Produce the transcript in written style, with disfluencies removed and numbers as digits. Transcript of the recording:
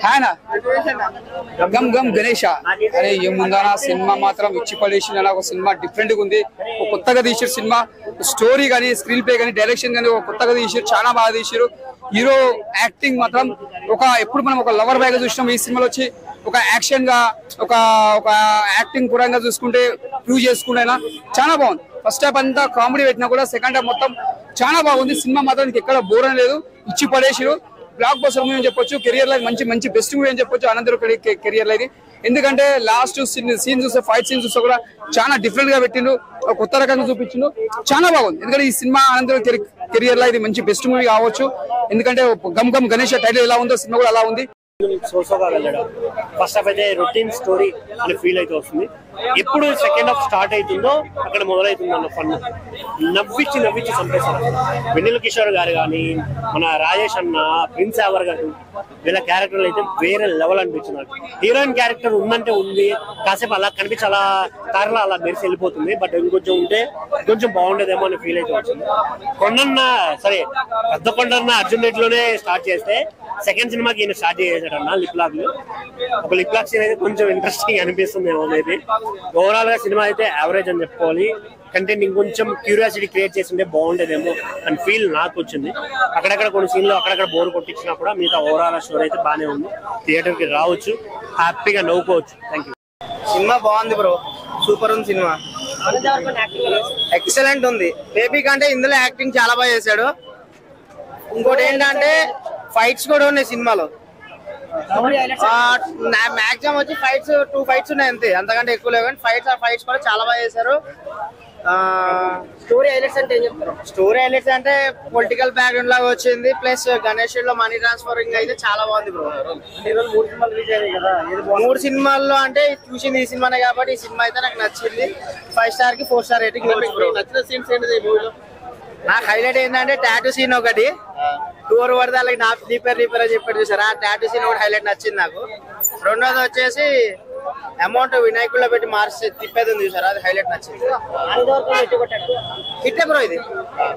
హానా gum gum Ganesha అరే ఏముందనా cinema మాత్రం ఇచ్చి పడేసిన ఒక సినిమా డిఫరెంట్ గా ఉంది. ఒక కొత్తగా తీసారు సినిమా, స్టోరీ కానీ స్క్రీన్ ప్లే కానీ డైరెక్షన్ కానీ ఒక కొత్తగా తీసారు, చాలా బాగా తీసారు. హీరో యాక్టింగ్ మాత్రం ఎప్పుడు మనం ఒక లవర్ బాయ్ గా చూసినాం, ఈ సినిమాలో వచ్చి ఒక యాక్షన్ గా ఒక యాక్టింగ్ పురంగా చూసుకుంటే ప్రూవ్ చేసుకుంటే చాలా బాగుంది. ఫస్ట్ హాఫ్ అంతా కామెడీ పెట్టినా కూడా సెకండ్ హాఫ్ మొత్తం చాలా బాగుంది. సినిమా మాత్రం ఎక్కడ బోర్ అని లేదు, ఇచ్చి పడేసిరు. బ్లాక్ బస్టర్ మూవీ అని చెప్పొచ్చు, కెరియర్ లో మంచి బెస్ట్ మూవీ అని చెప్పొచ్చు అనంతరం కెరియర్ లో ఇది. ఎందుకంటే లాస్ట్ సీన్ చూస్తే, ఫైట్ సీన్ చూస్తే కూడా చాలా డిఫరెంట్ గా పెట్టిండు, కొత్త రకంగా చూపించిండు, చాలా బాగుంది. ఎందుకంటే ఈ సినిమా అనంతరం కెరియర్ లో ఇది మంచి బెస్ట్ మూవీ కావచ్చు. ఎందుకంటే గమ్ గమ్ గణేష్ టైటిల్ ఎలా ఉందో సినిమా కూడా అలా ఉంది. సోసోగా వెళ్ళడం ఫస్ట్ హాఫ్ అయితే రొటీన్ స్టోరీ అని ఫీల్ అయితే వస్తుంది. ఎప్పుడు సెకండ్ హాఫ్ స్టార్ట్ అవుతుందో అక్కడ మొదలవుతుంది అన్న ఫన్. నవ్వించి చంపేశారు. వెన్నెల కిషోర్ గారు కానీ, మన రాజేష్ అన్న, ప్రిన్స్ యావర్ గారు, వీళ్ళ క్యారెక్టర్లు అయితే వేరే లెవెల్ అనిపించింది. హీరోయిన్ క్యారెక్టర్ ఉందంటే ఉంది, కాసేపు అలా కనిపించి అలా కారులో అలా మెరిసి వెళ్ళిపోతుంది. బట్ ఇంకొంచెం ఉంటే కొంచెం బాగుండేదేమో అని ఫీల్ అయితే వచ్చింది. పెద్ద కొండన్న అర్జున్ రెడ్డి లోనే స్టార్ట్ చేస్తే సెకండ్ సినిమాకి ఈయన స్టార్ట్ చేశాడన్న లిప్ లాక్. ఒక లిప్ లాక్ సీన్ అయితే కొంచెం ఇంట్రెస్టింగ్ అనిపిస్తుంది ఏమో మేబీ. ఓవరాల్ గా సినిమా అయితే యావరేజ్ అని చెప్పుకోవాలి. కంటెంట్ ఇంకొంచెం క్యూరియాసిటీ క్రియేట్ చేస్తుంటే బాగుండేదేమో అని ఫీల్ నాకు వచ్చింది. అక్కడక్కడ కొన్ని సీన్లు అక్కడక్కడ బోర్ కొట్టించినా కూడా మిగతా ఓవరాల్ స్టోరీ అయితే బాగానే ఉంది. థియేటర్ కి రావచ్చు, హ్యాపీగా నవ్వుకోవచ్చు. Thank you. సినిమా బాగుంది బ్రో, సూపర్ ఉంది సినిమా, ఎక్సలెంట్ ఉంది. బేబీ కంటే ఇందులో యాక్టింగ్ చాలా బాగా చేశాడు. ఇంకోటి ఏంటంటే ఫైట్స్ కూడా ఉన్నాయి సినిమాలో. మాక్సిమం వచ్చి 2 ఫైట్స్ ఉన్నాయి అంతే, అంతకంటే ఎక్కువ లేవు. కానీ ఫైట్స్ కూడా చాలా బాగా చేశారు. స్టోరీ హైలైట్స్ అంటే ఏం చెప్తారు? స్టోరీ హైలైట్స్ అంటే పొలిటికల్ బ్యాక్గ్రౌండ్ లాగా వచ్చింది. ప్లస్ గణేష్ లో మనీ ట్రాన్స్ఫరింగ్ అయితే చాలా బాగుంది బ్రో. 3 సినిమాలు రిలీజ్ అయ్యాయి కదా, 3 సినిమాల్లో అంటే చూసింది ఈ సినిమానే కాబట్టి ఈ సినిమా అయితే నాకు నచ్చింది. 5 స్టార్ కి 4 స్టార్ రేటింగ్. నచ్చిన సీన్స్ ఏంటిది ఈ మూవీలో? నాకు హైలైట్ ఏంటంటే టాటూ సీన్ ఒకటి, టూర్ పడితే అలాగే నీ పేరు అని చెప్పాడు చూసారా, ఆ టాటూ సీన్ ఒకటి హైలైట్ నచ్చింది నాకు. రెండోది వచ్చేసి అమౌంట్ వినాయకుల్లో పెట్టి మార్చి తిప్పేది ఉంది చూసారా, అది హైలైట్ నచ్చింది. హిట్ హిట్టే బ్రో ఇది.